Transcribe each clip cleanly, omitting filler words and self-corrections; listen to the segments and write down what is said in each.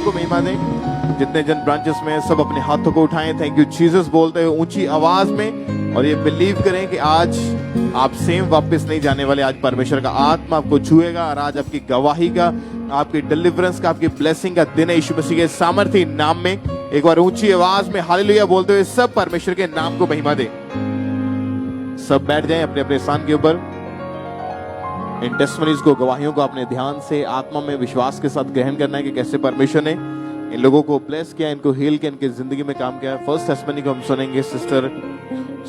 को महिमा दें। जितने जन ब्रांचेस में सब अपने हाथों को उठाएं, थैंक यू जीसस बोलते हुए ऊंची आवाज में, और ये बिलीव करें कि आज आप सेम वापस नहीं जाने वाले। आज परमेश्वर का आत्मा आपको छुएगा और आज आपकी गवाही का, आपकी डिलीवरेंस का, आपकी ब्लेसिंग का दिन है यीशु मसीह के सामर्थ्य नाम में। एक बार ऊंची आवाज में हालेलुया बोलते हुए सब परमेश्वर के नाम को महिमा दें। सब बैठ जाएं अपने अपने स्थान के ऊपर। इन टेस्टिमनीज को, गवाहियों को अपने ध्यान से आत्मा में विश्वास के साथ ग्रहण करना है कि कैसे परमेश्वर ने इन लोगों को ब्लेस किया, इनको हील किया, इनकी जिंदगी में काम किया। फर्स्ट टेस्टिमनी को हम सुनेंगे सिस्टर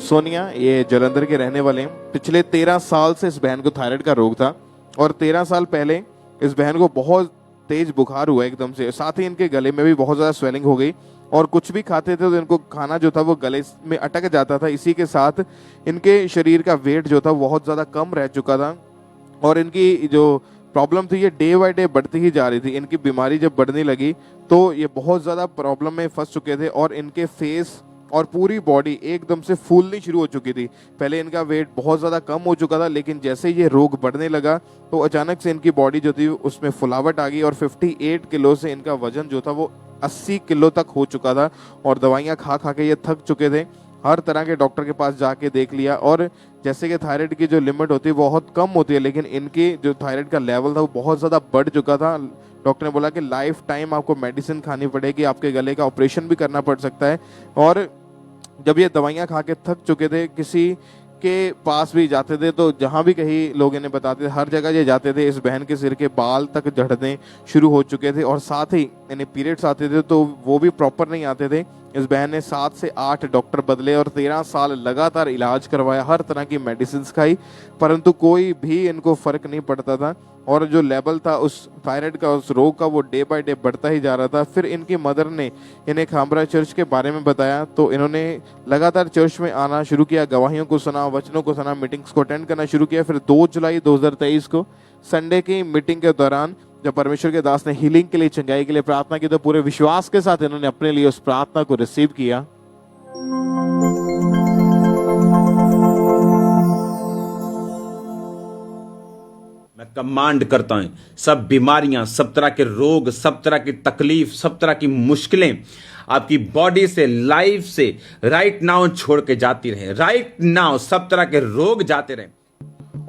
सोनिया, ये जलंधर के रहने वाले हैं। पिछले 13 साल से इस बहन को थायराइड का रोग था और 13 साल पहले इस बहन को बहुत तेज बुखार हुआ एकदम से, साथ ही इनके गले में भी बहुत ज्यादा स्वेलिंग हो गई और कुछ भी खाते थे तो इनको खाना जो था वो गले में अटक जाता था। इसी के साथ इनके शरीर का वेट जो था बहुत ज्यादा कम रह चुका था और इनकी जो प्रॉब्लम थी ये डे बाय डे बढ़ती ही जा रही थी। इनकी बीमारी जब बढ़ने लगी तो ये बहुत ज्यादा प्रॉब्लम में फंस चुके थे और इनके फेस और पूरी बॉडी एकदम से फूलनी शुरू हो चुकी थी। पहले इनका वेट बहुत ज़्यादा कम हो चुका था, लेकिन जैसे ये रोग बढ़ने लगा तो अचानक से इनकी बॉडी जो थी उसमें फुलावट आ गई और 58 किलो से इनका वजन जो था वो 80 किलो तक हो चुका था और दवाइयाँ खा खा के ये थक चुके थे। हर तरह के डॉक्टर के पास जाके देख लिया और जैसे कि थायराइड की जो लिमिट होती है बहुत कम होती है, लेकिन इनकी जो थायराइड का लेवल था वो बहुत ज़्यादा बढ़ चुका था। डॉक्टर ने बोला कि लाइफ टाइम आपको मेडिसिन खानी पड़ेगी, आपके गले का ऑपरेशन भी करना पड़ सकता है। और जब ये दवाइयाँ खा के थक चुके थे, किसी के पास भी जाते थे तो जहाँ भी कहीं लोग इन्हें बताते थे, हर जगह ये जाते थे, इस बहन के सिर के बाल तक झड़ने शुरू हो चुके थे और साथ ही इन्हें पीरियड्स आते थे तो वो भी प्रॉपर नहीं आते थे। इस बहन ने 7 से 8 डॉक्टर बदले और 13 साल लगातार इलाज करवाया, हर तरह की मेडिसिन खाई, परंतु कोई भी इनको फर्क नहीं पड़ता था और जो लेवल था उस थायराइड का, उस रोग का, वो डे बाय डे बढ़ता ही जा रहा था। फिर इनकी मदर ने इन्हें खामरा चर्च के बारे में बताया तो इन्होंने लगातार चर्च में आना शुरू किया, गवाहियों को सुना, वचनों को सुना, मीटिंग्स को अटेंड करना शुरू किया। फिर 2 जुलाई 2023 को संडे की मीटिंग के दौरान जब परमेश्वर के दास ने हीलिंग के लिए, चंगाई के लिए प्रार्थना की तो पूरे विश्वास के साथ इन्होंने अपने लिए उस प्रार्थना को रिसीव किया। मैं कमांड करता हूं, सब बीमारियां, सब तरह के रोग, सब तरह की तकलीफ, सब तरह की मुश्किलें आपकी बॉडी से, लाइफ से राइट नाउ छोड़ के जाती रहे। राइट नाउ सब तरह के रोग जाते रहे।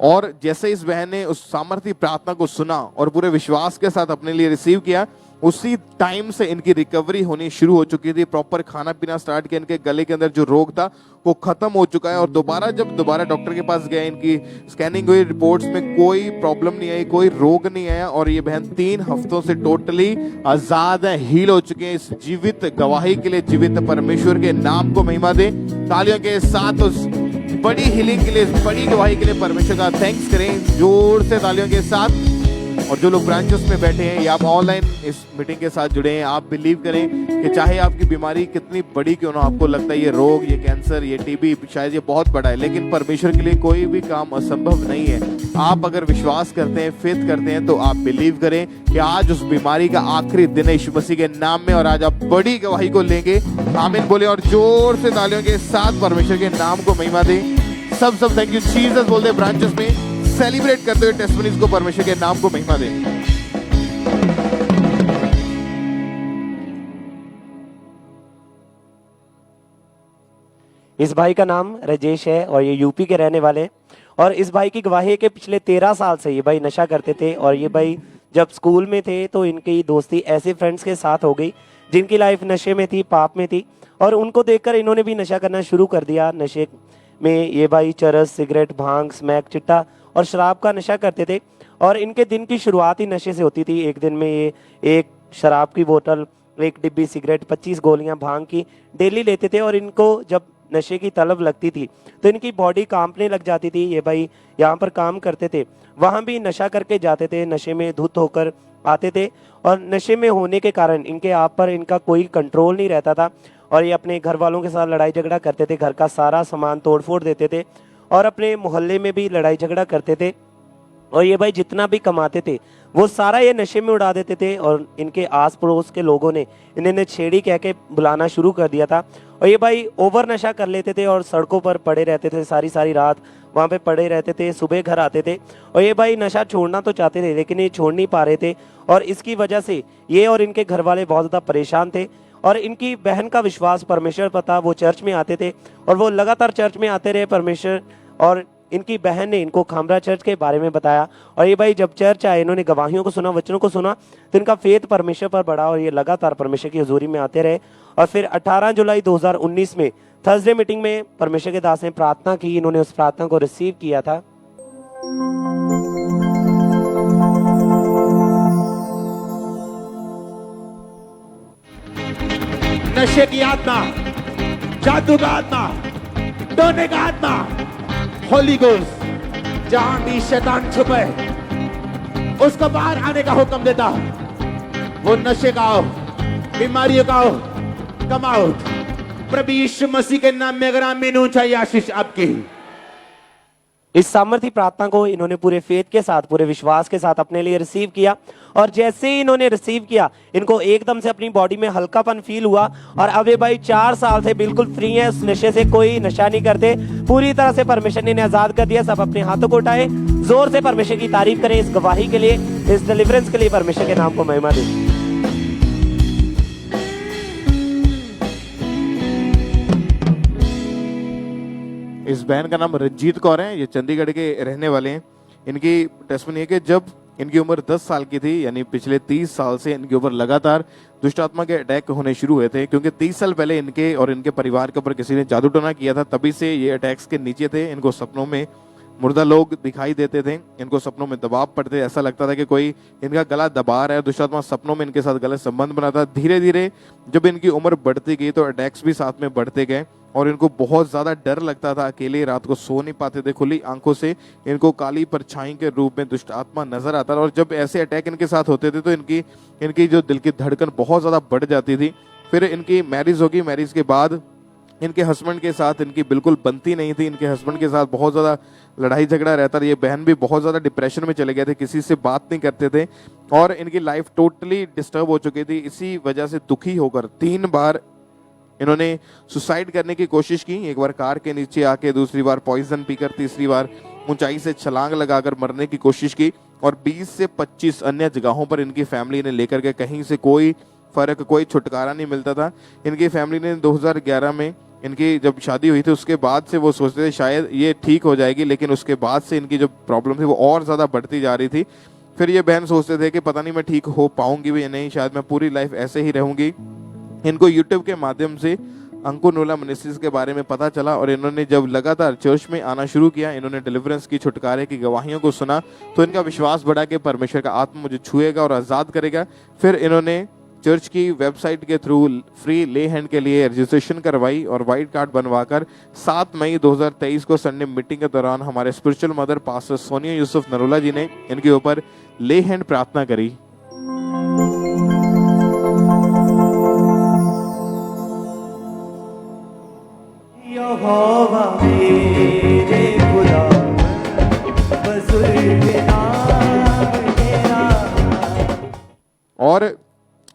और जैसे इस बहन ने उस सामर्थ्य प्रार्थना को सुना और पूरे विश्वास के साथ अपने लिए रिसीव किया, उसी टाइम से इनकी रिकवरी होनी शुरू हो चुकी थी। प्रॉपर खाना पीना स्टार्ट किया, इनके गले के अंदर जो रोग था वो खत्म हो चुका है और जब दोबारा डॉक्टर के पास गए, इनकी स्कैनिंग हुई, रिपोर्ट्स में कोई प्रॉब्लम नहीं आई, कोई रोग नहीं आया और ये बहन 3 हफ्तों से टोटली आजाद है, हील हो चुके हैं। इस जीवित गवाही के लिए जीवित परमेश्वर के नाम को महिमा दे। तालियों के साथ उस बड़ी हीलिंग के लिए, बड़ी गवाही के लिए परमेश्वर का थैंक्स करें जोर से तालियों के साथ। और जो लोग ब्रांचेस में बैठे हैं या आप ऑनलाइन इस मीटिंग के साथ जुड़े हैं, आप बिलीव करें कि चाहे आपकी बीमारी कितनी बड़ी क्यों ना, आपको लगता है ये रोग, ये कैंसर, ये टीबी शायद ये बहुत बड़ा है, लेकिन परमेश्वर के लिए कोई भी काम असंभव नहीं है। आप अगर विश्वास करते हैं, फेथ करते हैं, तो आप बिलीव करें कि आज उस बीमारी का आखिरी दिन है यीशु मसीह के नाम में और आज आप बड़ी गवाही को लेंगे। आमीन बोले और जोर से तालियों के साथ परमेश्वर के नाम को महिमा दें। सब थैंक यू जीसस बोलते हैं ब्रांचेस में, सेलिब्रेट करते हुए टेस्टिमनीज को, परमेश्वर के नाम को महिमा दें। इस भाई का नाम राजेश है और ये यूपी के रहने वाले हैं और इस भाई की गवाही है कि पिछले 13 साल से ये भाई नशा करते थे और ये भाई जब स्कूल में थे तो इनकी दोस्ती ऐसे फ्रेंड्स के साथ हो गई जिनकी लाइफ नशे में थी, पाप में थी और उनको देखकर इन्होंने भी नशा करना शुरू कर दिया। नशे में ये भाई चरस, सिगरेट, भांग, स्मैक, चिट्टा और शराब का नशा करते थे और इनके दिन की शुरुआत ही नशे से होती थी। एक दिन में ये 1 शराब की बोतल, 1 डिब्बी सिगरेट, 25 गोलियां भांग की डेली लेते थे और इनको जब नशे की तलब लगती थी तो इनकी बॉडी कांपने लग जाती थी। ये भाई यहाँ पर काम करते थे, वहाँ भी नशा करके जाते थे, नशे में धुत होकर आते थे और नशे में होने के कारण इनके आप पर इनका कोई कंट्रोल नहीं रहता था और ये अपने घर वालों के साथ लड़ाई झगड़ा करते थे, घर का सारा सामान तोड़ फोड़ देते थे और अपने मोहल्ले में भी लड़ाई झगड़ा करते थे और ये भाई जितना भी कमाते थे वो सारा ये नशे में उड़ा देते थे, और इनके आस पड़ोस के लोगों ने इन्हें छेड़ी कह के बुलाना शुरू कर दिया था। और ये भाई ओवर नशा कर लेते थे और सड़कों पर पड़े रहते थे, सारी सारी रात वहाँ पे पड़े रहते थे, सुबह घर आते थे। और ये भाई नशा छोड़ना तो चाहते थे लेकिन ये छोड़ नहीं पा रहे थे, और इसकी वजह से ये और इनके घर वाले बहुत ज़्यादा परेशान थे। और इनकी बहन का विश्वास परमेश्वर पर था, वो चर्च में आते थे और वो लगातार चर्च में आते रहे परमेश्वर, और इनकी बहन ने इनको खामरा चर्च के बारे में बताया। और ये भाई जब चर्च आए, इन्होंने गवाहियों को सुना, वचनों को सुना, तो इनका फेथ परमेश्वर पर बढ़ा और ये लगातार परमेश्वर की हजूरी में आते रहे। और फिर 18 जुलाई 2019 में थर्सडे मीटिंग में परमेश्वर के दास ने प्रार्थना की, इन्होंने उस प्रार्थना को रिसीव किया था। नशे की आत्मा, जादू का आत्मा, टोने का आत्मा, होली गोस्ट, जहां भी शैतान छुपे उसको बाहर आने का हुक्म देता। वो नशे का हो, बीमारियों का हो, कमाओ। प्रभु यीशु मसीह के नाम में अगर आमीन हो, चाहिए आशीष आपकी। इस सामर्थी प्रार्थना को इन्होंने पूरे फेथ के साथ, पूरे विश्वास के साथ अपने लिए रिसीव किया, और जैसे ही इन्होंने रिसीव किया इनको एकदम से अपनी बॉडी में हल्कापन फील हुआ। और अब ये भाई 4 साल से बिल्कुल फ्री है, उस नशे से कोई नशा नहीं करते, पूरी तरह से परमेश्वर ने इन्हें आजाद कर दिया। सब अपने हाथों को उठाए, जोर से परमेश्वर की तारीफ करें इस गवाही के लिए, इस डिलीवरेंस के लिए। परमेश्वर के नाम को महिमा दें। इस बहन का नाम रंजीत कौर है, ये चंडीगढ़ के रहने वाले हैं। इनकी टेस्टमनी है कि जब इनकी उम्र 10 साल की थी, यानी पिछले 30 साल से इनके ऊपर लगातार दुष्ट आत्मा के अटैक होने शुरू हुए थे, क्योंकि 30 साल पहले इनके और इनके परिवार के ऊपर किसी ने जादू टोना किया था। तभी से ये अटैक्स के नीचे थे। इनको सपनों में मुर्दा लोग दिखाई देते थे, इनको सपनों में दबाव पड़ते, ऐसा लगता था कि कोई इनका गला दबा रहा है। दुष्ट आत्मा सपनों में इनके साथ गलत संबंध बनाता। धीरे धीरे जब इनकी उम्र बढ़ती गई तो अटैक्स भी साथ में बढ़ते गए, और इनको बहुत ज्यादा डर लगता था। अकेले रात को सो नहीं पाते थे, खुली आंखों से इनको काली परछाई के रूप में दुष्ट आत्मा नजर आता था। और जब ऐसे अटैक इनके साथ होते थे तो इनकी जो दिल की धड़कन बहुत ज्यादा बढ़ जाती थी। फिर इनकी मैरिज होगी। मैरिज के बाद इनके हस्बैंड के साथ इनकी बिल्कुल बनती नहीं थी। इनके हस्बैंड के साथ बहुत ज्यादा लड़ाई झगड़ा रहता था। ये बहन भी बहुत ज्यादा डिप्रेशन में चले गए थे, किसी से बात नहीं करते थे, और इनकी लाइफ टोटली डिस्टर्ब हो चुकी थी। इसी वजह से दुखी होकर 3 बार इन्होंने सुसाइड करने की कोशिश की। एक बार कार के नीचे आके, दूसरी बार पॉइजन पीकर, तीसरी बार ऊंचाई से छलांग लगाकर मरने की कोशिश की। और 20 से 25 अन्य जगहों पर इनकी फैमिली ने लेकर के, कहीं से कोई फर्क, कोई छुटकारा नहीं मिलता था। इनकी फैमिली ने 2011 में इनकी जब शादी हुई थी उसके बाद से वो सोचते थे शायद ये ठीक हो जाएगी, लेकिन उसके बाद से इनकी जो प्रॉब्लम थी वो और ज़्यादा बढ़ती जा रही थी। फिर ये बहन सोचते थे कि पता नहीं मैं ठीक हो पाऊंगी भी या नहीं, शायद मैं पूरी लाइफ ऐसे ही रहूंगी। इनको यूट्यूब के माध्यम से अंकुर नोला मिनिस्ट्रीज के बारे में पता चला, और इन्होंने जब लगातार चर्च में आना शुरू किया, इन्होंने डिलीवरेंस की, छुटकारे की गवाहियों को सुना, तो इनका विश्वास बढ़ा कि परमेश्वर का आत्मा मुझे छुएगा और आज़ाद करेगा। फिर इन्होंने चर्च की वेबसाइट के थ्रू फ्री ले हैंड के लिए रजिस्ट्रेशन करवाई और वाइट कार्ड बनवाकर 7 मई 2023 को संडे मीटिंग के दौरान हमारे spiritual mother pastor Sonia Yusuf Narola ji ने इनके ऊपर ले हैंड प्रार्थना करी। यहोवा मेरे खुदा, बुजुर्ग नाम तेरा। और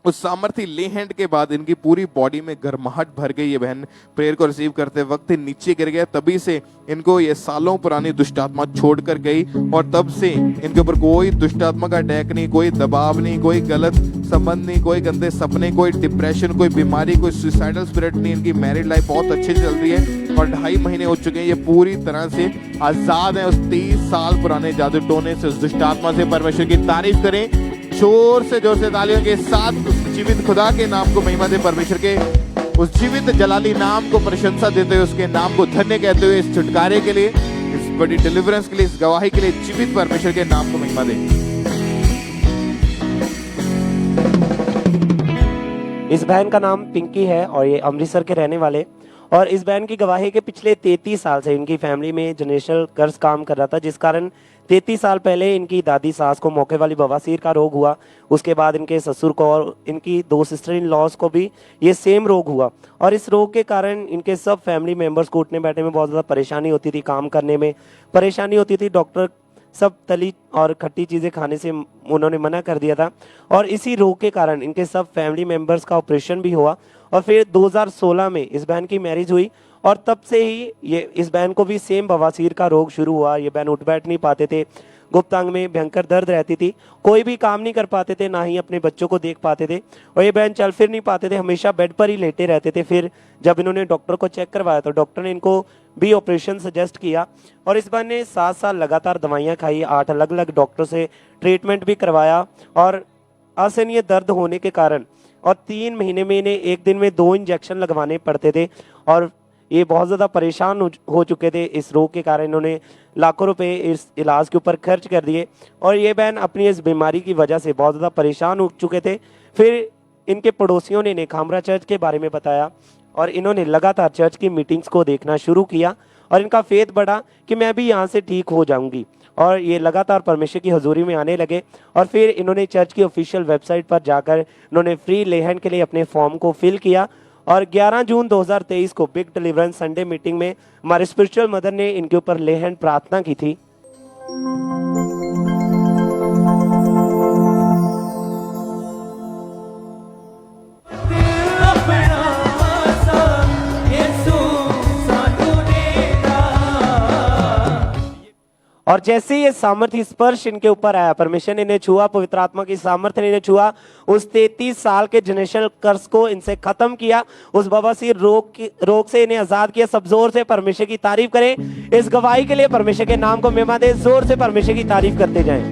उस सामर्थी ले हैंड के बाद इनकी पूरी बॉडी में गर्माहट भर गई। ये बहन प्रेयर को रिसीव करते वक्त नीचे गिर गया। तभी से इनको ये सालों पुरानी दुष्ट आत्मा छोड़कर गई, और तब से इनके ऊपर कोई दुष्ट आत्मा का अटैक नहीं, कोई दबाव नहीं, कोई गलत संबंध नहीं, कोई गंदे सपने, कोई डिप्रेशन, कोई बीमारी, कोई सुसाइडल स्पिरिट नहीं। इनकी मैरिड लाइफ बहुत अच्छी चल रही है और 2.5 महीने हो चुके हैं। ये पूरी तरह से आजाद है उस 30 साल पुराने जादू टोने से, उस दुष्ट आत्मा से। परमेश्वर की तारीफ करें जोर से तालियों के साथ। उस जीवित खुदा के नाम को महिमा दे, परमेश्वर के उस जीवित जलाली नाम को प्रशंसा देते हुए, उसके नाम को धन्य कहते हुए, इस छुटकारे के लिए, इस बड़ी डिलीवरेंस के लिए, इस गवाही के लिए जीवित परमेश्वर के नाम को महिमा दे। इस बहन का नाम पिंकी है और ये अमृतसर के रहने वाले, और इस बहन की गवाही के पिछले 33 साल से इनकी फैमिली में जनरेशनल कर्ज काम कर रहा था, जिस कारण 33 साल पहले इनकी दादी सास को मौके वाली बवासीर का रोग हुआ। उसके बाद इनके ससुर को और इनकी 2 सिस्टर इन लॉज को भी ये सेम रोग हुआ, और इस रोग के कारण इनके सब फैमिली मेंबर्स को उठने बैठने में बहुत ज़्यादा परेशानी होती थी, काम करने में परेशानी होती थी। डॉक्टर सब तली और खट्टी चीज़ें खाने से उन्होंने मना कर दिया था। और इसी रोग के कारण इनके सब फैमिली मेम्बर्स का ऑपरेशन भी हुआ। और फिर 2016 में इस बहन की मैरिज हुई और तब से ही ये इस बहन को भी सेम बवासीर का रोग शुरू हुआ। ये बहन उठ बैठ नहीं पाते थे, गुप्तांग में भयंकर दर्द रहती थी, कोई भी काम नहीं कर पाते थे, ना ही अपने बच्चों को देख पाते थे, और ये बहन चल फिर नहीं पाते थे, हमेशा बेड पर ही लेटे रहते थे। फिर जब इन्होंने डॉक्टर को चेक करवाया तो डॉक्टर ने इनको भी ऑपरेशन सजेस्ट किया और इस बहन ने 7 साल लगातार दवाइयाँ खाई, 8 अलग अलग डॉक्टर से ट्रीटमेंट भी करवाया और असहनीय दर्द होने के कारण और 3 महीने में इन्हें एक दिन में 2 इंजेक्शन लगवाने पड़ते थे और ये बहुत ज़्यादा परेशान हो चुके थे इस रोग के कारण। इन्होंने लाखों रुपए इस इलाज के ऊपर खर्च कर दिए और ये बहन अपनी इस बीमारी की वजह से बहुत ज़्यादा परेशान हो चुके थे। फिर इनके पड़ोसियों ने इन्हें खामरा चर्च के बारे में बताया और इन्होंने लगातार चर्च की मीटिंग्स को देखना शुरू किया और इनका फेथ बढ़ा कि मैं भी यहाँ से ठीक हो जाऊँगी और ये लगातार परमेश्वर की हजूरी में आने लगे। और फिर इन्होंने चर्च की ऑफिशियल वेबसाइट पर जाकर इन्होंने फ्री लेहन के लिए अपने फॉर्म को फिल किया और 11 जून 2023 को बिग डिलीवरेंस संडे मीटिंग में हमारे स्पिरिचुअल मदर ने इनके ऊपर लेहन प्रार्थना की थी। और जैसे ही ये सामर्थ्य स्पर्श इनके ऊपर आया, परमेश्वर ने इन्हें छुआ, पवित्र आत्मा की सामर्थ्य ने इन्हें छुआ, उस 33 साल के जनरेशनल कर्ज को इनसे खत्म किया, उस बवासीर रोग से इन्हें आजाद किया। सब जोर से परमेश्वर की तारीफ करें। इस गवाही के लिए परमेश्वर के नाम को महिमा दे, जोर से परमेश्वर की तारीफ करते जाएं।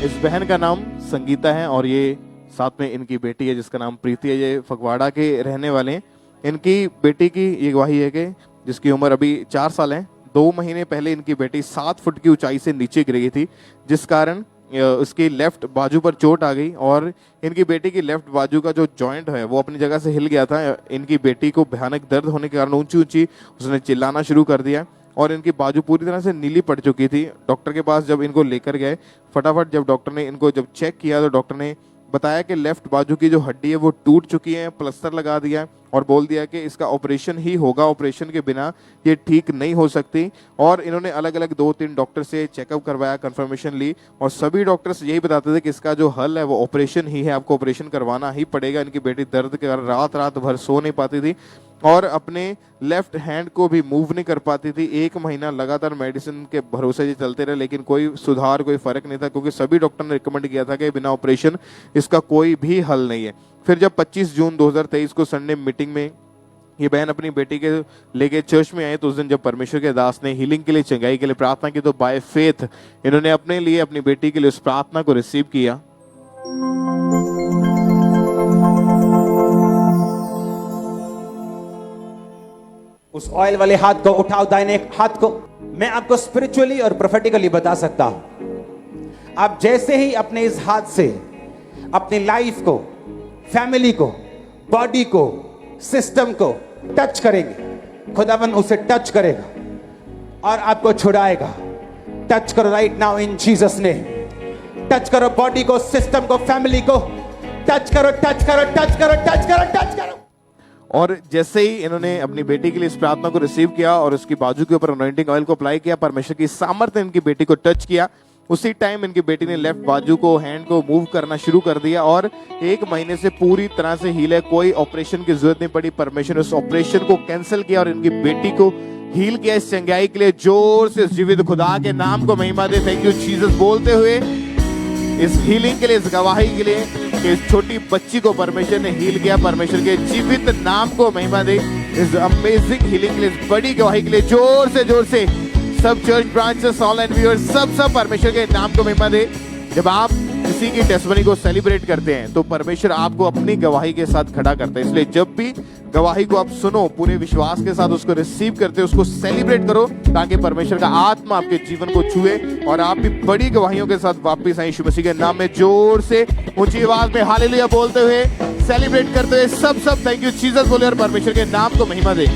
इस बहन का नाम संगीता है और ये साथ में इनकी बेटी है जिसका नाम प्रीति है। ये फगवाड़ा के रहने वाले हैं। इनकी बेटी की ये गवाही है कि जिसकी उम्र अभी 4 साल है, 2 महीने पहले इनकी बेटी 7 फुट की ऊंचाई से नीचे गिर गई थी, जिस कारण उसकी लेफ्ट बाजू पर चोट आ गई और इनकी बेटी की लेफ्ट बाजू का जो जॉइंट है वो अपनी जगह से हिल गया था। इनकी बेटी को भयानक दर्द होने के कारण ऊंची ऊंची उसने चिल्लाना शुरू कर दिया और इनकी बाजू पूरी तरह से नीली पड़ चुकी थी। डॉक्टर के पास जब इनको लेकर गए, फटाफट जब डॉक्टर ने इनको जब चेक किया तो डॉक्टर ने बताया कि लेफ्ट बाजू की जो हड्डी है वो टूट चुकी है, प्लास्टर लगा दिया और बोल दिया कि इसका ऑपरेशन ही होगा, ऑपरेशन के बिना ये ठीक नहीं हो सकती। और इन्होंने अलग अलग 2-3 डॉक्टर से चेकअप करवाया, कंफर्मेशन ली और सभी डॉक्टर्स यही बताते थे कि इसका जो हल है वो ऑपरेशन ही है, आपको ऑपरेशन करवाना ही पड़ेगा। इनकी बेटी दर्द के कारण रात भर सो नहीं पाती थी और अपने लेफ्ट हैंड को भी मूव नहीं कर पाती थी। 1 महीना लगातार मेडिसिन के भरोसे ये चलते रहे लेकिन कोई सुधार, कोई फर्क नहीं था, क्योंकि सभी डॉक्टर ने रिकमेंड किया था कि बिना ऑपरेशन इसका कोई भी हल नहीं है। फिर जब 25 जून 2023 को संडे मीटिंग में ये बहन अपनी बेटी के लेके चर्च में आए तो उस दिन जब परमेश्वर के दास ने हीलिंग के लिए, चंगाई के लिए प्रार्थना की तो बाय फेथ इन्होंने अपने लिए, अपनी बेटी के लिए उस प्रार्थना को रिसीव किया। उस ऑयल वाले हाथ को उठाओ, दाहिने हाथ को। मैं आपको स्पिरिचुअली और प्रोफेटिकली बता सकता हूं, आप जैसे ही अपने इस हाथ से अपनी लाइफ को, फैमिली को, बॉडी को, सिस्टम को टच करेंगे, खुदावन उसे टच करेगा और आपको छुड़ाएगा। टच करो right now in Jesus name. Touch करो बॉडी को, सिस्टम को, फैमिली को। टच करो, टच करो, टच करो, टच करो, टच करो। और जैसे ही इन्होंने अपनी बेटी के लिए इस प्रार्थना को रिसीव किया और उसकी बाजू के ऊपर अनॉइंटिंग ऑयल को अप्लाई किया, परमेश्वर की सामर्थ्य ने इनकी बेटी को टच किया। उसी टाइम इनकी बेटी ने लेफ्ट बाजू को, हैंड को मूव करना शुरू कर दिया और 1 महीने से पूरी तरह से हील है। कोई ऑपरेशन की जरूरत नहीं पड़ी। परमेश्वर ने उस ऑपरेशन को कैंसिल किया और इनकी बेटी को हील किया। इस चंगाई के लिए जोर से जीवित खुदा के नाम को महिमा दे। थैंक यू जीसस बोलते हुए इस हीलिंग के लिए, इस गवाही के लिए कि इस छोटी बच्ची को परमेश्वर ने हील किया। परमेश्वर के जीवित नाम को महिमा दे। इस अमेजिंग हीलिंग के लिए, इस बड़ी गवाही के लिए जोर से सब चर्च ब्रांचेस, ऑनलाइन व्यूअर्स, सब परमेश्वर के नाम को महिमा दे। जब आप किसी की टेस्टिमनी को सेलिब्रेट करते हैं तो परमेश्वर आपको अपनी गवाही के साथ खड़ा करता है। इसलिए जब भी गवाही को आप सुनो, पूरे विश्वास के साथ उसको रिसीव करते हो, उसको सेलिब्रेट करो ताकि परमेश्वर का आत्मा आपके जीवन को छुए और आप भी बड़ी गवाहियों के साथ वापस आए। यीशु मसीह के नाम में जोर से ऊंची आवाज में हालेलुया बोलते हुए, सेलिब्रेट करते हुए सब थैंक यू जीसस बोले और परमेश्वर के नाम को महिमा दे।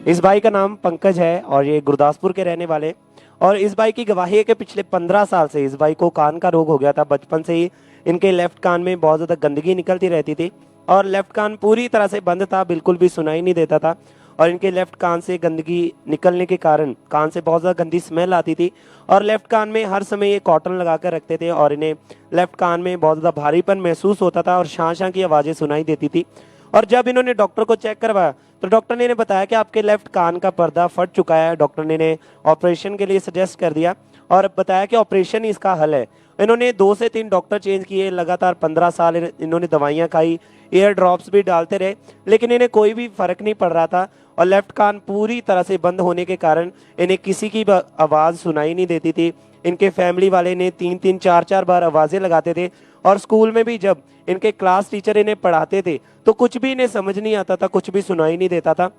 इस भाई का नाम पंकज है और ये गुरदासपुर के रहने वाले। और इस भाई की गवाही है कि पिछले 15 साल से इस भाई को कान का रोग हो गया था। बचपन से ही इनके लेफ्ट कान में बहुत ज़्यादा गंदगी निकलती रहती थी और लेफ्ट कान पूरी तरह से बंद था, बिल्कुल भी सुनाई नहीं देता था। और इनके लेफ्ट कान से गंदगी निकलने के कारण कान से बहुत ज़्यादा गंदी स्मेल आती थी और लेफ्ट कान में हर समय ये कॉटन लगा कर रखते थे और इन्हें लेफ्ट कान में बहुत ज़्यादा भारीपन महसूस होता था और शां शां की आवाज़ें सुनाई देती थी। और जब इन्होंने डॉक्टर को चेक करवाया तो डॉक्टर ने इन्हें बताया कि आपके लेफ्ट कान का पर्दा फट चुका है। डॉक्टर ने इन्हें ऑपरेशन के लिए सजेस्ट कर दिया और बताया कि ऑपरेशन ही इसका हल है। इन्होंने 2 से 3 डॉक्टर चेंज किए, लगातार 15 साल इन्होंने दवाइयाँ खाई, एयर ड्रॉप्स भी डालते रहे, लेकिन इन्हें कोई भी फर्क नहीं पड़ रहा था। और लेफ्ट कान पूरी तरह से बंद होने के कारण इन्हें किसी की आवाज़ सुनाई नहीं देती थी। इनके फैमिली वाले इन्हें 3-3 4-4 बार आवाज़ें लगाते थे और स्कूल में भी जब इनके क्लास टीचर इन्हें पढ़ाते थे तो कुछ भी इन्हें समझ नहीं आता था, कुछ भी सुनाई नहीं देता था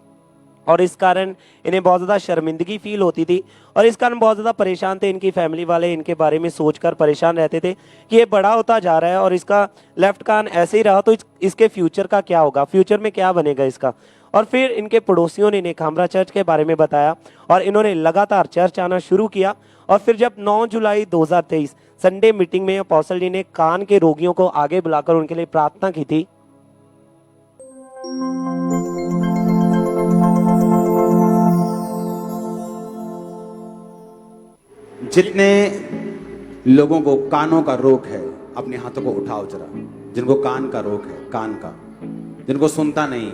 और इस कारण इन्हें बहुत ज़्यादा शर्मिंदगी फील होती थी और इस कारण बहुत ज़्यादा परेशान थे। इनकी फैमिली वाले इनके बारे में सोचकर परेशान रहते थे कि ये बड़ा होता जा रहा है और इसका लेफ्ट कान ऐसे ही रहा तो इसके फ्यूचर का क्या होगा, फ्यूचर में क्या बनेगा इसका। और फिर इनके पड़ोसियों ने इन्हें खामरा चर्च के बारे में बताया और इन्होंने लगातार चर्च आना शुरू किया। और फिर जब 9 जुलाई 2023 संडे मीटिंग में अपोस्टल जी ने कान के रोगियों को आगे बुलाकर उनके लिए प्रार्थना की थी। जितने लोगों को कानों का रोग है अपने हाथों को उठाओ जरा, जिनको कान का रोग है, कान का, जिनको सुनता नहीं,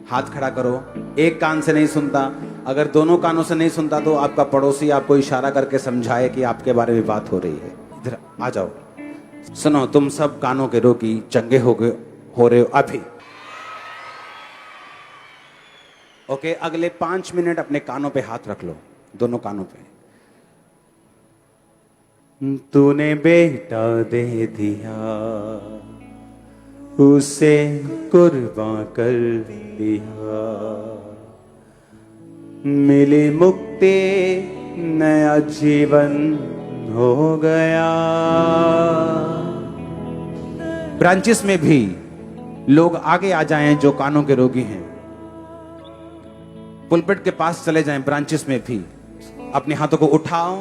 हाथ खड़ा करो। एक कान से नहीं सुनता, अगर दोनों कानों से नहीं सुनता तो आपका पड़ोसी आपको इशारा करके समझाए कि आपके बारे में बात हो रही है। इधर आ जाओ। सुनो, तुम सब कानों के रोगी चंगे हो रहे हो अभी। ओके, अगले 5 मिनट अपने कानों पे हाथ रख लो, दोनों कानों पे। तूने बेटा दे दिया, उसे कुर्बान कर दिया, मिली मुक्ति, नया जीवन हो गया। ब्रांचेस में भी लोग आगे आ जाएं जो कानों के रोगी हैं, पुलपिट के पास चले जाएं। ब्रांचेस में भी अपने हाथों को उठाओ।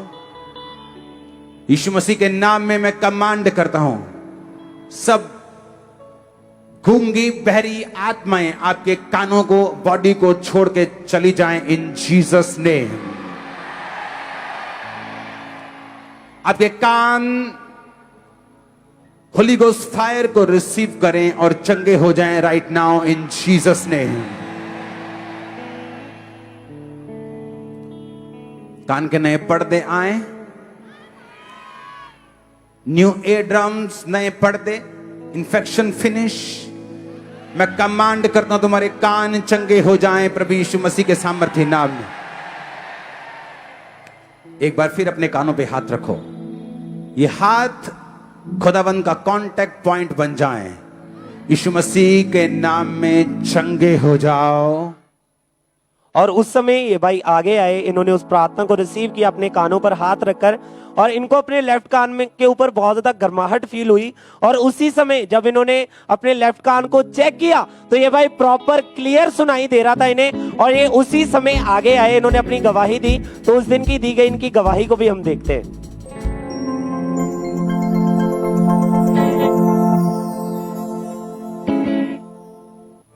यीशु मसीह के नाम में मैं कमांड करता हूं, सब गूंगी बहरी आत्माएं आपके कानों को, बॉडी को छोड़ के चली जाएं इन जीसस नेम। आपके कान होली गोस्ट फायर को रिसीव करें और चंगे हो जाएं right now in Jesus name. कान के नए पर्दे आए, न्यू एयर ड्रम्स, नए पर्दे, इंफेक्शन फिनिश। मैं कमांड करता हूं तुम्हारे कान चंगे हो जाएं प्रभु यीशु मसीह के सामर्थ्य नाम में। एक बार फिर अपने कानों पे हाथ रखो। ये हाथ खुदावंद का कांटेक्ट पॉइंट बन जाएं। यीशु मसीह के नाम में चंगे हो जाओ। और उस समय ये भाई आगे आए, इन्होंने उस प्रार्थना को रिसीव किया अपने कानों पर हाथ रखकर और इनको अपने लेफ्ट कान में के ऊपर बहुत ज्यादा गर्माहट फील हुई। और उसी समय जब इन्होंने अपने लेफ्ट कान को चेक किया तो ये भाई प्रॉपर क्लियर सुनाई दे रहा था इन्हें और ये उसी समय आगे आए, इन्होंने अपनी गवाही दी। तो उस दिन की दी गई इनकी गवाही को भी हम देखते हैं।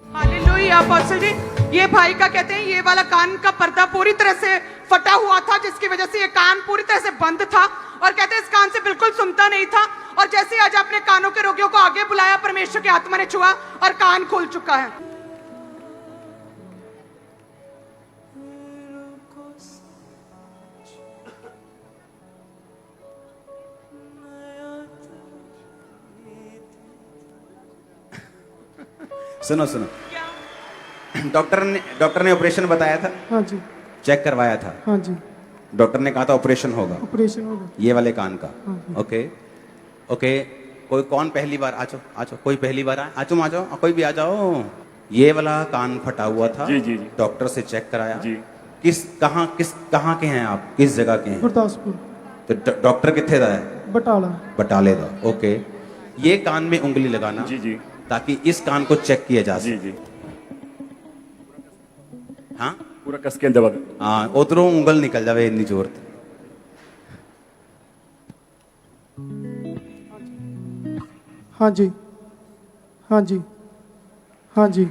हालेलुया। अपोस्टल जी, ये भाई का कहते हैं ये वाला कान का पर्दा पूरी तरह से फटा हुआ था, जिसकी वजह से ये कान पूरी तरह से बंद था और कहते हैं इस कान से बिल्कुल सुनता नहीं था। और जैसे आज अपने कानों के रोगियों को आगे बुलाया, परमेश्वर की आत्मा ने छुआ और कान खुल चुका है। सुनो सुनो, डॉक्टर ने ऑपरेशन बताया था। हाँ जी, चेक करवाया था। हाँ जी, डॉक्टर ने कहा था ऑपरेशन होगा, ऑपरेशन होगा। ये वाले कान का। हाँ। ओके ओके, कोई कौन पहली बार? आ जाओ, कोई पहली बार आए? आ जाओ, कोई भी आ जाओ। ये वाला कान फटा हुआ था। जी जी जी। डॉक्टर से चेक कराया। जी। कहाँ के हैं आप? किस जगह के हैं? गुरदासपुर, तो डॉक्टर कितने दा है? बटाला। बटाले दा। ओके, ये कान में उंगली लगाना जी जी ताकि इस कान को चेक किया जा जी सके। जी। हाँ पूरा कस के दबा दो। हाँ, उधरों उंगल निकल जावे इतनी जोर ते। हाँ जी, हाँ जी, हाँ जी।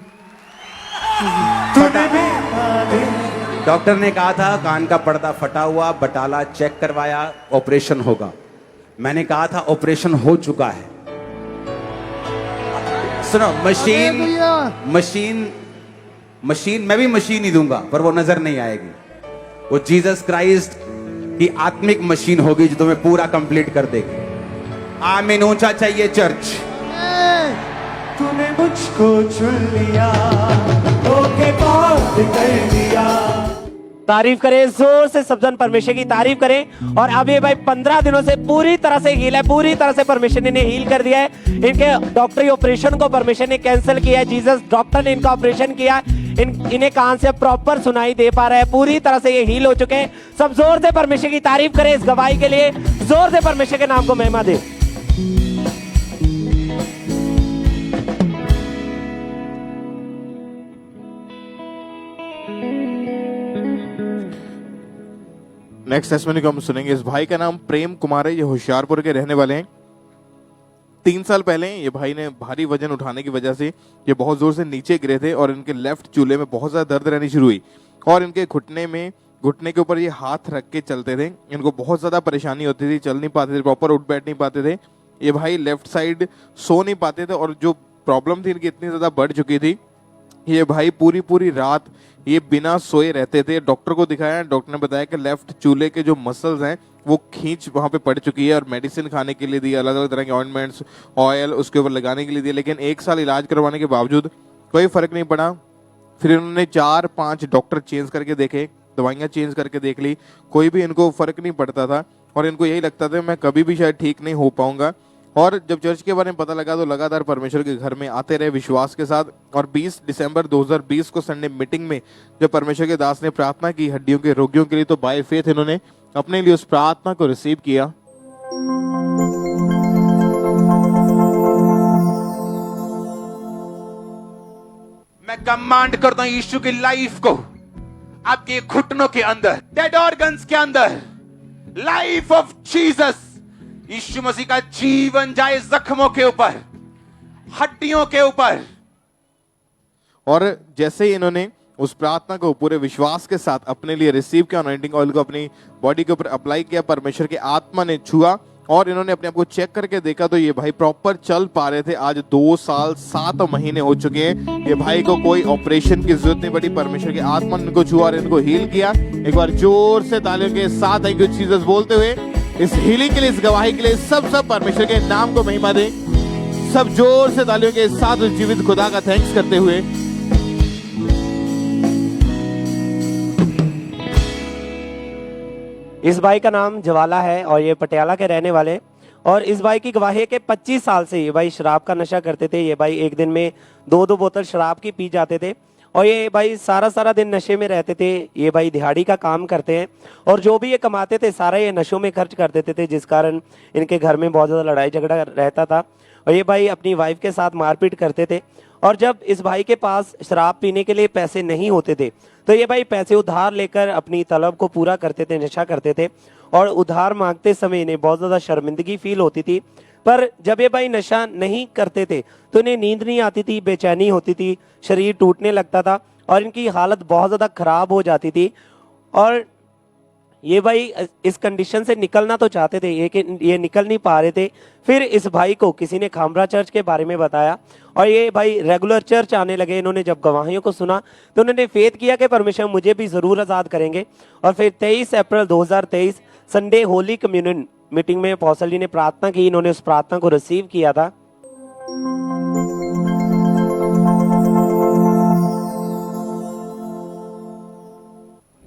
डॉक्टर ने कहा था कान का पर्दा फटा हुआ, बटाला चेक करवाया, ऑपरेशन होगा। मैंने कहा था ऑपरेशन हो चुका है। सुनो, मशीन मैं भी मशीन ही दूंगा, पर वो नजर नहीं आएगी। वो जीसस क्राइस्ट की आत्मिक मशीन होगी जो तुम्हें पूरा कंप्लीट कर देगी। आमीन। ऊंचा चाहिए चर्च। तूने मुझको चुन लिया, धोखेबाज कर दिया। तारीफ करें जोर से, सब जन परमेश्वर की तारीफ करें। और अब ये भाई 15 दिनों से पूरी तरह से हील है, पूरी तरह से परमेश्वर ने इन्हें हील कर दिया है। इनके डॉक्टरी ऑपरेशन को परमेश्वर ने कैंसिल किया है। जीसस डॉक्टर ने इनका ऑपरेशन किया। इन्हें कान से प्रॉपर सुनाई दे पा रहा है, पूरी तरह से ये हील हो चुके हैं। सब जोर से परमेश्वर की तारीफ करें इस गवाही के लिए, जोर से परमेश्वर के नाम को महिमा दे। नेक्स्ट टेस्टिमनी को हम सुनेंगे। इस भाई का नाम प्रेम कुमार है, ये होशियारपुर के रहने वाले हैं। 3 साल पहले ये भाई ने भारी वजन उठाने की वजह से ये बहुत जोर से नीचे गिरे थे और इनके लेफ्ट चूल्हे में बहुत ज्यादा दर्द रहनी शुरू हुई और इनके घुटने के ऊपर ये हाथ रख के चलते थे। इनको बहुत ज्यादा परेशानी होती थी, चल नहीं पाते थे, प्रॉपर उठ बैठ नहीं पाते थे। ये भाई लेफ्ट साइड सो नहीं पाते थे और जो प्रॉब्लम थी इनकी इतनी ज्यादा बढ़ चुकी थी, ये भाई पूरी रात ये बिना सोए रहते थे। डॉक्टर को दिखाया, डॉक्टर ने बताया कि लेफ्ट चूल्हे के जो मसल्स हैं वो खींच वहां पे पड़ चुकी है और मेडिसिन खाने के लिए दी, अलग अलग तरह के ऑइंटमेंट्स, ऑयल उसके ऊपर लगाने के लिए दिए, लेकिन 1 साल इलाज करवाने के बावजूद कोई फर्क नहीं पड़ा। फिर इन्होंने 4-5 डॉक्टर चेंज करके देखे, दवाइयाँ चेंज करके देख ली, कोई भी इनको फर्क नहीं पड़ता था और इनको यही लगता था मैं कभी भी शायद ठीक नहीं हो पाऊंगा। और जब चर्च के बारे में पता लगा तो लगातार परमेश्वर के घर में आते रहे विश्वास के साथ। और 20 दिसंबर 2020 को संडे मीटिंग में जब परमेश्वर के दास ने प्रार्थना की हड्डियों के रोगियों के लिए, तो बाय फेथ इन्होंने अपने लिए उस प्रार्थना को रिसीव किया। मैं कमांड करता हूं यीशु की लाइफ को आपके घुटनों के अंदर, डेड ऑर्गन्स के अंदर, लाइफ ऑफ जीसस, यीशु मसीह का जीवन जाए जख्मों के ऊपर, हड्डियों के ऊपर। और जैसे ही इन्होंने उस प्रार्थना को पूरे विश्वास के साथ अपने लिए रिसीव किया, अनॉइंटिंग ऑयल को अपनी बॉडी के ऊपर अप्लाई किया, परमेश्वर के आत्मा ने छुआ और इन्होंने अपने आप को चेक करके देखा तो ये भाई प्रॉपर चल पा रहे थे। आज 2 साल 7 महीने हो चुके हैं। ये भाई को कोई ऑपरेशन की जरूरत नहीं पड़ी, परमेश्वर के आत्मा ने इनको छुआ और इनको हील किया। एक बार जोर से तालियों के साथ थैंक यू जीसस बोलते हुए इस हीलिंग के लिए, इस गवाही के लिए सब परमेश्वर के नाम को महिमा दें। सब जोर से तालियों के साथ उस जीवित खुदा का थैंक्स करते हुए। इस भाई का नाम ज्वाला है और ये पटियाला के रहने वाले। और इस भाई की गवाही है कि 25 साल से ये भाई शराब का नशा करते थे। ये भाई एक दिन में 2-2 बोतल शराब की पी जाते थे और ये भाई सारा दिन नशे में रहते थे। ये भाई दिहाड़ी का काम करते हैं और जो भी ये कमाते थे सारा ये नशों में खर्च कर देते थे, जिस कारण इनके घर में बहुत ज़्यादा लड़ाई झगड़ा रहता था और ये भाई अपनी वाइफ के साथ मारपीट करते थे। और जब इस भाई के पास शराब पीने के लिए पैसे नहीं होते थे तो ये भाई पैसे उधार लेकर अपनी तलब को पूरा करते थे, नशा करते थे। और उधार मांगते समय इन्हें बहुत ज़्यादा शर्मिंदगी फील होती थी। पर जब ये भाई नशा नहीं करते थे तो इन्हें नींद नहीं आती थी, बेचैनी होती थी, शरीर टूटने लगता था और इनकी हालत बहुत ज़्यादा खराब हो जाती थी। और ये भाई इस कंडीशन से निकलना तो चाहते थे, ये निकल नहीं पा रहे थे। फिर इस भाई को किसी ने खामरा चर्च के बारे में बताया और ये भाई रेगुलर चर्च आने लगे। इन्होंने जब गवाहियों को सुना तो उन्होंने फेथ किया कि परमेश्वर मुझे भी ज़रूर आज़ाद करेंगे। और फिर 23 अप्रैल 2023 संडे होली कम्युनियन मीटिंग में अपोस्टल जी ने प्रार्थना की। इन्होंने उस प्रार्थना को रिसीव किया था।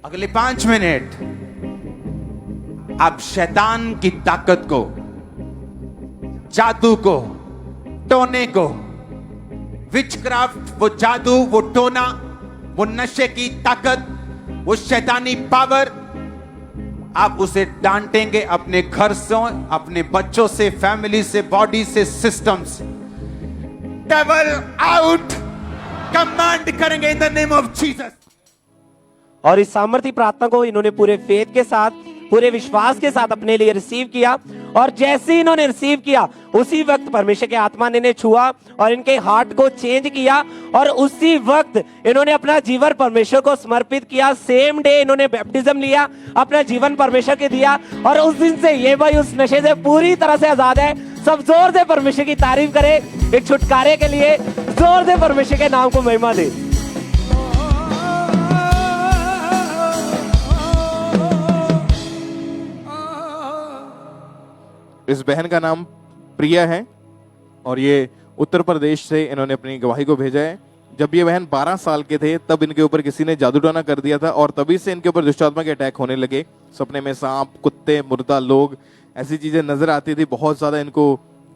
अगले 5 मिनट आप शैतान की ताकत को, जादू को, टोने को, विचक्राफ्ट, वो जादू, वो टोना, वो नशे की ताकत, वो शैतानी पावर, आप उसे डांटेंगे अपने घर से, अपने बच्चों से, फैमिली से, बॉडी से, सिस्टम से। डेविल आउट कमांड करेंगे in the name of Jesus. और इस सामर्थी प्रार्थना को इन्होंने पूरे फेथ के साथ पूरे विश्वास के साथ अपने लिए रिसीव किया। और जैसे ही इन्होंने रिसीव किया उसी वक्त परमेश्वर के आत्मा ने इन्हें छुआ और इनके हार्ट को चेंज किया और उसी वक्त इन्होंने अपना जीवन परमेश्वर को समर्पित किया। सेम डे इन्होंने बैप्टिज्म लिया, अपना जीवन परमेश्वर के दिया और उस दिन से ये भाई उस नशे से पूरी तरह से आजाद है। सब जोर से परमेश्वर की तारीफ करें एक छुटकारे के लिए, जोर से परमेश्वर के नाम को महिमा दे। इस बहन का नाम प्रिया है और ये उत्तर प्रदेश से इन्होंने अपनी गवाही को भेजा है। जब ये बहन 12 साल के थे तब इनके ऊपर किसी ने जादू टोना कर दिया था और तभी से इनके ऊपर दुष्ट आत्मा के अटैक होने लगे। सपने में सांप, कुत्ते, मुर्दा लोग, ऐसी चीजें नजर आती थी। बहुत ज्यादा इनको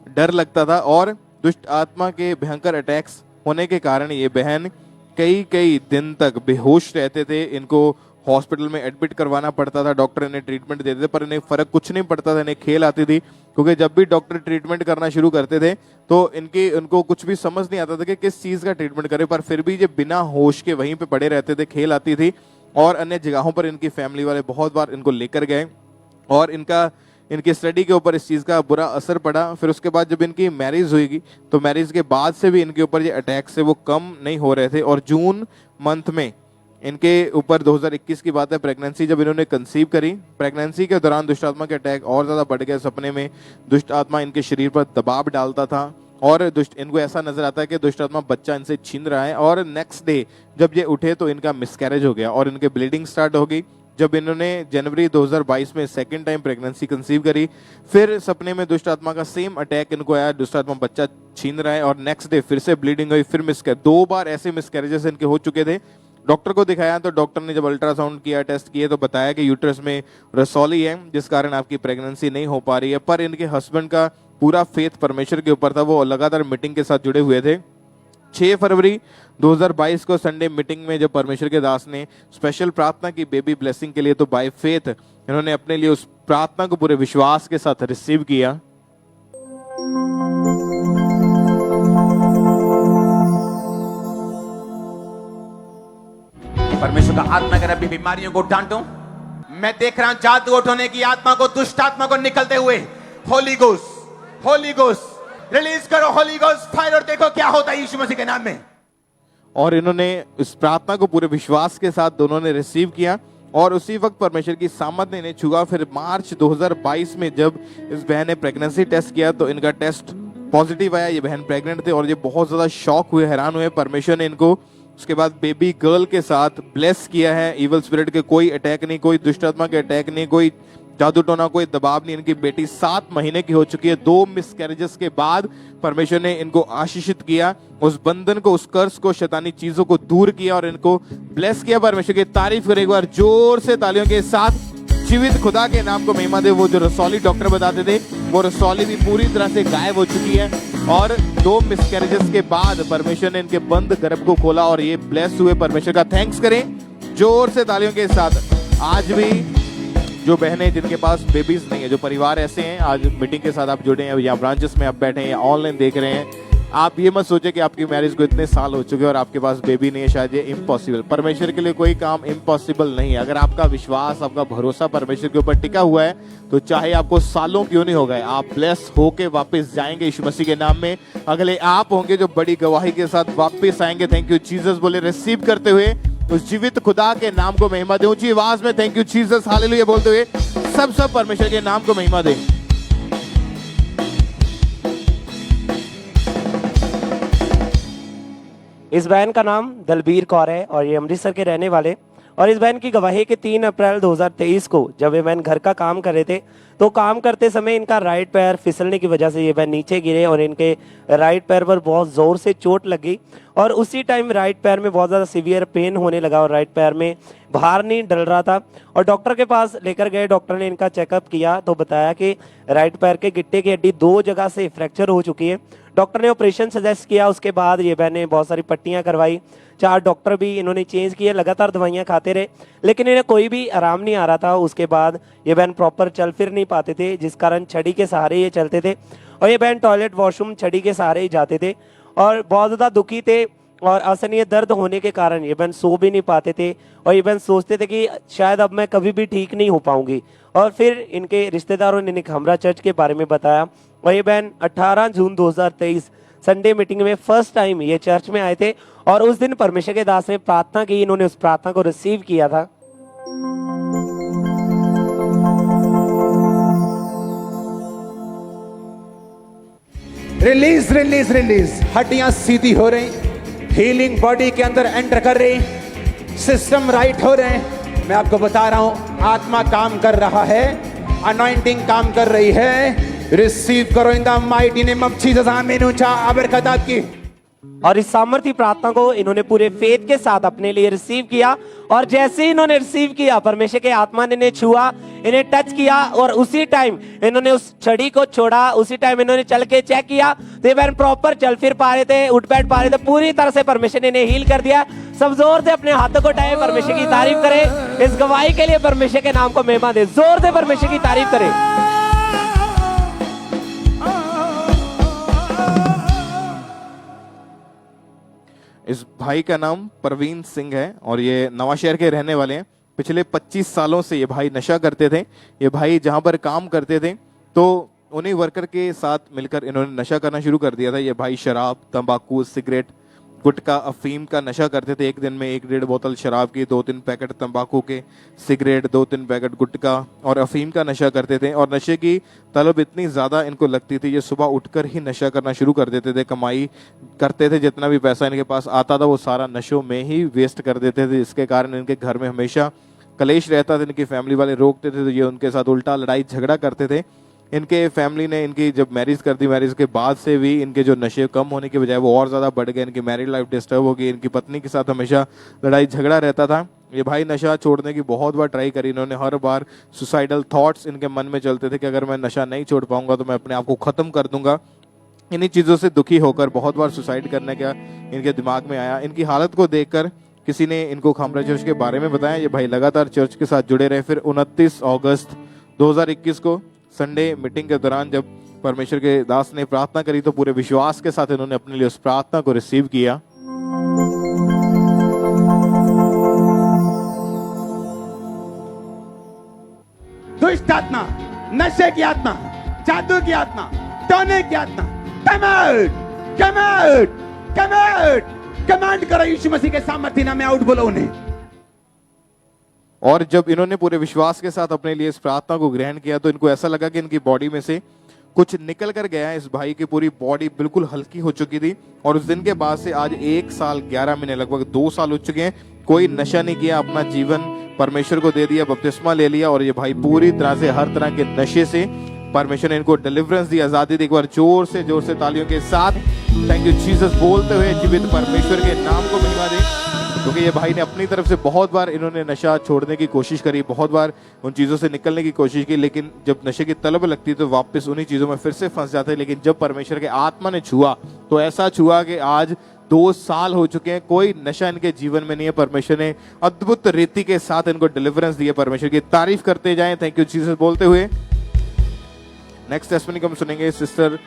डर लगता था और दुष्ट आत्मा के भयंकर अटैक्स होने के कारण ये बहन कई दिन तक बेहोश रहते थे। इनको हॉस्पिटल में एडमिट करवाना पड़ता था, डॉक्टर इन्हें ट्रीटमेंट देते थे पर इन्हें फर्क कुछ नहीं पड़ता था, इन्हें खेल आती थी। क्योंकि जब भी डॉक्टर ट्रीटमेंट करना शुरू करते थे तो उनको कुछ भी समझ नहीं आता था कि किस चीज का ट्रीटमेंट करें, पर फिर भी ये बिना होश के वहीं पे पड़े रहते थे, खेल आती थी। और अन्य जगहों पर इनकी फैमिली वाले बहुत बार इनको लेकर गए और इनकी स्टडी के ऊपर इस चीज़ का बुरा असर पड़ा। फिर उसके बाद जब इनकी मैरिज हुई तो मैरिज के बाद से भी इनके ऊपर ये अटैक्स है वो कम नहीं हो रहे थे। और जून मंथ में इनके ऊपर 2021 की बात है, प्रेगनेंसी जब इन्होंने कंसीव करी, प्रेगनेंसी के दौरान दुष्ट आत्मा के अटैक और ज़्यादा बढ़ गए। सपने में दुष्ट आत्मा इनके शरीर पर दबाव डालता था और इनको ऐसा नजर आता है कि दुष्ट आत्मा बच्चा इनसे छीन रहा है। और नेक्स्ट डे जब ये उठे तो इनका मिसकैरेज हो गया और इनके ब्लीडिंग स्टार्ट हो गई। जब इन्होंने जनवरी 2022 में सेकंड टाइम प्रेगनेंसी कंसीव करी, फिर सपने में दुष्ट आत्मा का सेम अटैक इनको आया, दुष्ट आत्मा बच्चा छीन रहा है और नेक्स्ट डे फिर से ब्लीडिंग हुई, फिर मिसकैरेज। 2 बार ऐसे मिसकैरेजेस इनके हो चुके थे। डॉक्टर को दिखाया तो डॉक्टर ने जब अल्ट्रासाउंड किया, टेस्ट किए तो बताया कि यूट्रस में रसौली है जिस कारण आपकी प्रेगनेंसी नहीं हो पा रही है। पर इनके हस्बैंड का पूरा फेथ परमेश्वर के ऊपर था, वो लगातार मीटिंग के साथ जुड़े हुए थे। 6 फरवरी 2022 को संडे मीटिंग में जब परमेश्वर के दास ने स्पेशल प्रार्थना की बेबी ब्लेसिंग के लिए, तो बाय फेथ इन्होंने अपने लिए उस प्रार्थना को पूरे विश्वास के साथ रिसीव किया। परमेश्वर का आत्मा अगर अभी बीमारियों को डांटो, मैं देख रहा हूं जादू उठने की आत्मा को, दुष्ट आत्मा को निकलते हुए। होली गोस्ट रिलीज करो, होली गोस्ट फायर, और देखो क्या होता है यीशु मसीह के नाम में। और इन्होंने इस प्रार्थना को पूरे विश्वास के साथ दोनों ने रिसीव किया और उसी वक्त परमेश्वर की सामर्थ ने इन्हें छुआ। फिर मार्च 2022 में जब इस बहन ने प्रेगनेंसी टेस्ट किया तो इनका टेस्ट पॉजिटिव आया, ये बहन प्रेग्नेंट थे और ये बहुत ज्यादा शॉक हुए, हैरान हुए। परमेश्वर ने इनको उसके बाद बेबी गर्ल के साथ ब्लेस किया है। इवल स्पिरिट के कोई अटैक नहीं, कोई दुष्ट आत्मा के अटैक नहीं, कोई जादू टोना, कोई दबाव नहीं। इनकी बेटी 7 महीने की हो चुकी है। 2 मिसकैरेजेस के बाद परमेश्वर ने इनको आशीषित किया, उस बंधन को, उस कर्ज को, शैतानी चीजों को दूर किया और इनको ब्लेस किया। परमेश्वर की तारीफ करें एक बार जोर से तालियों के साथ। जीवित खुदा के नाम को महिमा दे। वो जो रसौली डॉक्टर बताते थे वो रसौली भी पूरी तरह से गायब हो चुकी है और 2 मिसकैरेजेस के बाद परमेश्वर ने इनके बंद गर्भ को खोला और ये ब्लेस हुए। परमेश्वर का थैंक्स करें जोर से तालियों के साथ। आज भी जो बहनें जिनके पास बेबीज नहीं है, जो परिवार ऐसे हैं, आज मीटिंग के साथ आप जुड़े हैं या ब्रांचेस में आप बैठे हैं या ऑनलाइन देख रहे हैं, आप ये मत सोचे कि आपकी मैरिज को इतने साल हो चुके हैं और आपके पास बेबी नहीं है, शायद ये इम्पॉसिबल। परमेश्वर के लिए कोई काम इम्पॉसिबल नहीं है। अगर आपका विश्वास, आपका भरोसा परमेश्वर के ऊपर टिका हुआ है तो चाहे आपको सालों क्यों नहीं हो गए, आप ब्लेस होके वापस जाएंगे यीशु मसीह के नाम में। अगले आप होंगे जो बड़ी गवाही के साथ वापस आएंगे। थैंक यू जीसस बोले रिसीव करते हुए उस जीवित खुदा के नाम को महिमा दें। ऊंची आवाज में थैंक यू जीसस हालेलुया बोलते हुए सब परमेश्वर के नाम को महिमा दें। इस बहन का नाम दलबीर कौर है और ये अमृतसर के रहने वाले। और इस बहन की गवाही कि 3 अप्रैल 2023 को जब ये बहन घर का काम कर रहे थे तो काम करते समय इनका राइट पैर फिसलने की वजह से ये बहन नीचे गिरे और इनके राइट पैर पर बहुत ज़ोर से चोट लग गई और उसी टाइम राइट पैर में बहुत ज़्यादा सीवियर पेन होने लगा और राइट पैर में बाहर नहीं डल रहा था। और डॉक्टर के पास लेकर गए, डॉक्टर ने इनका चेकअप किया तो बताया कि राइट पैर के गिट्टे की हड्डी 2 जगह से फ्रैक्चर हो चुकी है। डॉक्टर ने ऑपरेशन सजेस्ट किया। उसके बाद ये बहन ने बहुत सारी पट्टियां करवाई, 4 डॉक्टर भी इन्होंने चेंज किए, लगातार दवाइयां खाते रहे लेकिन इन्हें कोई भी आराम नहीं आ रहा था। उसके बाद ये बहन प्रॉपर चल फिर नहीं पाते थे जिस कारण छड़ी के सहारे ये चलते थे और ये बहन टॉयलेट वॉशरूम छड़ी के सहारे ही जाते थे और बहुत ज़्यादा दुखी थे और असहनीय दर्द होने के कारण ये बहन सो भी नहीं पाते थे और ये बहन सोचते थे कि शायद अब मैं कभी भी ठीक नहीं हो पाऊंगी। और फिर इनके रिश्तेदारों ने इन्हें हमरा चर्च के बारे में बताया और ये बहन 18 जून 2023 संडे मीटिंग में फर्स्ट टाइम ये चर्च में आए थे और उस दिन परमेश्वर के दास ने प्रार्थना की, इन्होंने उस प्रार्थना को रिसीव किया था। रिलीज रिलीज रिलीज, हड्डियां सीधी हो रही, हीलिंग बॉडी के अंदर एंटर कर रही, सिस्टम राइट हो रहे हैं। मैं आपको बता रहा हूं, आत्मा काम कर रहा है, अनॉइंटिंग काम कर रही है। रिसीव करो in the mighty name of Jesus. आमीन। ऊंचा आबरकत की। और इस सामर्थ्य प्रार्थना को इन्होंने पूरे फेथ के साथ अपने लिए रिसीव किया और जैसे ही इन्होंने रिसीव किया परमेश्वर के आत्मा ने इन्हें छुआ, इन्हें टच किया और उसी टाइम इन्होंने उस छड़ी को छोड़ा, उसी टाइम इन्होंने चल के चेक किया तो ये प्रॉपर चल फिर पा रहे थे, उठ बैठ पा रहे थे, पूरी तरह से परमेश्वर ने इन्हें हील कर दिया। सब जोर से अपने हाथों को उठाए, परमेश्वर की तारीफ करें। इस गवाही के लिए परमेश्वर के नाम को महिमा दे, जोर से परमेश्वर की तारीफ करें। इस भाई का नाम प्रवीण सिंह है और ये नवाशहर के रहने वाले हैं। पिछले 25 सालों से ये भाई नशा करते थे। ये भाई जहां पर काम करते थे तो उन्हीं वर्कर के साथ मिलकर इन्होंने नशा करना शुरू कर दिया था। ये भाई शराब, तंबाकू, सिगरेट, गुटखा, अफीम का नशा करते थे। एक दिन में 1-1.5 बोतल शराब की, 2-3 पैकेट तंबाकू के, सिगरेट, 2-3 पैकेट गुटखा और अफीम का नशा करते थे। और नशे की तलब इतनी ज़्यादा इनको लगती थी, ये सुबह उठकर ही नशा करना शुरू कर देते थे। कमाई करते थे, जितना भी पैसा इनके पास आता था वो सारा नशों में ही वेस्ट कर देते थे, जिसके कारण इनके घर में हमेशा कलेश रहता था। इनकी फैमिली वाले रोकते थे तो ये उनके साथ उल्टा लड़ाई झगड़ा करते थे। इनके फैमिली ने इनकी जब मैरिज कर दी, मैरिज के बाद से भी इनके जो नशे कम होने के बजाय वो और ज़्यादा बढ़ गए। इनकी मैरिड लाइफ डिस्टर्ब हो गई, इनकी पत्नी के साथ हमेशा लड़ाई झगड़ा रहता था। ये भाई नशा छोड़ने की बहुत बार ट्राई करी इन्होंने। हर बार सुसाइडल थॉट्स इनके मन में चलते थे कि अगर मैं नशा नहीं छोड़ पाऊंगा तो मैं अपने आप को ख़त्म कर दूंगा। इन्हीं चीज़ों से दुखी होकर बहुत बार सुसाइड करने का इनके दिमाग में आया। इनकी हालत को देखकर किसी ने इनको खामरा चर्च के बारे में बताया। ये भाई लगातार चर्च के साथ जुड़े रहे। फिर 29 अगस्त 2021 को संडे मीटिंग के दौरान जब परमेश्वर के दास ने प्रार्थना करी तो पूरे विश्वास के साथ इन्होंने अपने लिए उस प्रार्थना को रिसीव किया। दुष्ट आत्मा, नशे की आत्मा, जादू की आत्मा, टोने की आत्मा, come out, come out, come out. Command करो यीशु मसीह के सामर्थ्य नाम में आउट बोलो उन्हें। और जब इन्होंने पूरे विश्वास के साथ अपने लिए इस प्रार्थना को ग्रहण किया तो इनको ऐसा लगा कि इनकी बॉडी में से कुछ निकल कर गया है। इस भाई की पूरी बॉडी बिल्कुल हल्की हो चुकी थी और उस दिन के बाद से आज 1 साल 11 महीने, लगभग 2 साल हो चुके हैं, कोई नशा नहीं किया, अपना जीवन परमेश्वर को दे दिया, बपतिस्मा ले लिया और ये भाई पूरी तरह से हर तरह के नशे से परमेश्वर ने इनको डिलीवरेंस दी, आजादी दी। एक बार जोर से तालियों के साथ थैंक यू जीसस बोलते हुए जीवित परमेश्वर के नाम को महिमा दे। क्योंकि ये भाई ने अपनी तरफ से बहुत बार इन्होंने नशा छोड़ने की कोशिश करी, बहुत बार उन चीज़ों से निकलने की कोशिश की, लेकिन जब नशे की तलब लगती तो वापस उन्हीं चीज़ों में फिर से फंस जाते। लेकिन जब परमेश्वर के आत्मा ने छुआ तो ऐसा छुआ कि आज 2 साल हो चुके हैं, कोई नशा इनके जीवन में नहीं है। परमेश्वर ने अद्भुत रीति के साथ इनको डिलीवरेंस दी है। परमेश्वर की तारीफ करते जाएं थैंक यू जीसस बोलते हुए। नेक्स्ट टेस्टिमनी हम सुनेंगे सिस्टर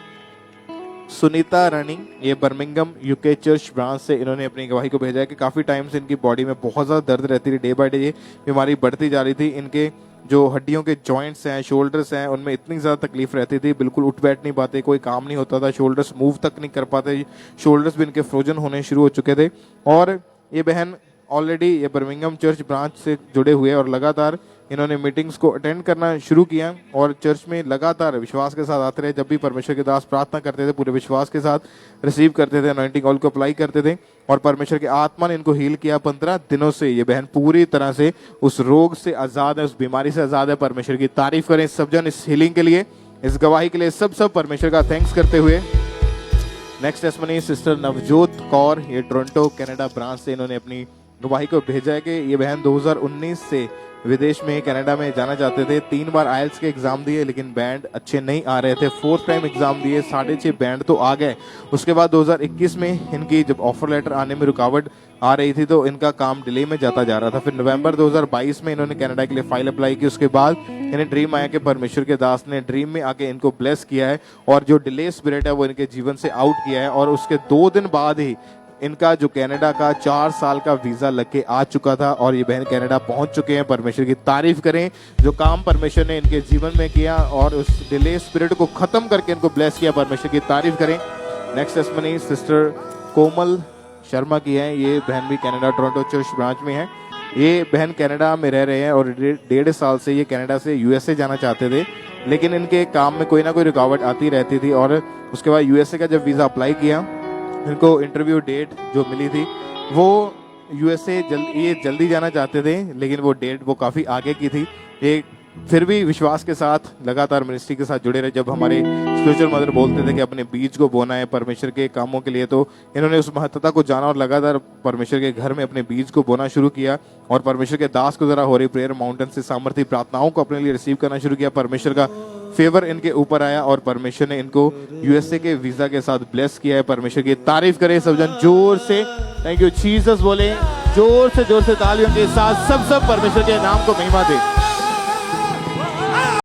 सुनीता रानी। ये बर्मिंघम यूके चर्च ब्रांच से इन्होंने अपनी गवाही को भेजा है कि काफ़ी टाइम से इनकी बॉडी में बहुत ज़्यादा दर्द रहती थी। डे बाय डे ये बीमारी बढ़ती जा रही थी। इनके जो हड्डियों के जॉइंट्स हैं, शोल्डर्स हैं, उनमें इतनी ज़्यादा तकलीफ रहती थी, बिल्कुल उठ बैठ नहीं पाते, कोई काम नहीं होता था, शोल्डर्स मूव तक नहीं कर पाते, शोल्डर्स भी इनके फ्रोजन होने शुरू हो चुके थे। और ये बहन ऑलरेडी ये बर्मिंघम चर्च ब्रांच से जुड़े हुए और लगातार इन्होंने मीटिंग्स को अटेंड करना शुरू किया और चर्च में लगातार विश्वास के साथ आते रहे। जब भी परमेश्वर के दास प्रार्थना करते थे पूरे विश्वास के साथ रिसीव करते थे, अनॉइंटिंग ऑयल को अप्लाई करते थे और परमेश्वर के आत्मा ने इनको हील किया। 15 दिनों से ये बहन पूरी तरह से उस रोग से आज़ाद है, उस बीमारी से आज़ाद है। परमेश्वर की तारीफ करें सब जन इस हीलिंग के लिए, इस गवाही के लिए सब परमेश्वर का थैंक्स करते हुए। Next testimony sister Navjot Kaur, ये टोरंटो कनाडा ब्रांच से इन्होंने अपनी गवाही को भेजा है कि ये बहन 2019 से विदेश में कनाडा में जाना चाहते थे। 3 बार आइल्स के एग्जाम दिए लेकिन बैंड अच्छे नहीं आ रहे थे। 4th टाइम एग्जाम दिए, 6.5 बैंड तो आ गए। उसके बाद 2021 में इनकी जब ऑफर लेटर आने में रुकावट आ रही थी तो इनका काम डिले में जाता जा रहा था। फिर नवंबर 2022 में इन्होंने कनाडा के लिए फाइल अप्लाई की। उसके बाद इन्हें ड्रीम आया कि परमेश्वर के दास ने ड्रीम में आके इनको ब्लेस किया है और जो डिले स्पिरिट है वो इनके जीवन से आउट किया है। और उसके 2 दिन बाद ही इनका जो कनाडा का 4 साल का वीजा लग के आ चुका था और ये बहन कनाडा पहुंच चुके हैं। परमेश्वर की तारीफ करें, जो काम परमेश्वर ने इनके जीवन में किया और उस डिले स्पिरिट को खत्म करके इनको ब्लेस किया, परमेश्वर की तारीफ करें। Next testimony sister Komal Sharma की है। ये बहन भी कनाडा टोरंटो चर्च ब्रांच में है। ये बहन कनाडा में रह रहे हैं और 1.5 साल से ये कनाडा से यूएसए जाना चाहते थे, लेकिन इनके काम में कोई ना कोई रुकावट आती रहती थी। और उसके बाद यूएसए का जब वीज़ा अप्लाई किया, इनको इंटरव्यू डेट जो मिली थी वो यूएसए ये जल्दी जाना चाहते थे, लेकिन वो डेट वो काफ़ी आगे की थी। ये फिर भी विश्वास के साथ लगातार मिनिस्ट्री के साथ जुड़े रहे। जब हमारे स्पिरिचुअल मदर बोलते थे कि अपने बीज को बोना है परमेश्वर के कामों के लिए, तो इन्होंने उस महत्वता को जाना और लगातार परमेश्वर के घर में अपने बीज को बोना शुरू किया और परमेश्वर के दास को जरा हो रही प्रेयर माउंटेन से सामर्थ्य प्रार्थनाओं को अपने लिए रिसीव करना शुरू किया। परमेश्वर का फेवर इनके ऊपर आया और परमेश्वर ने इनको यूएसए के वीजा के साथ ब्लेस किया है। परमेश्वर की तारीफ करें सब जन जोर से, थैंक यू जीसस बोले, जोर से तालियों के साथ सब परमेश्वर के नाम को महिमा दे।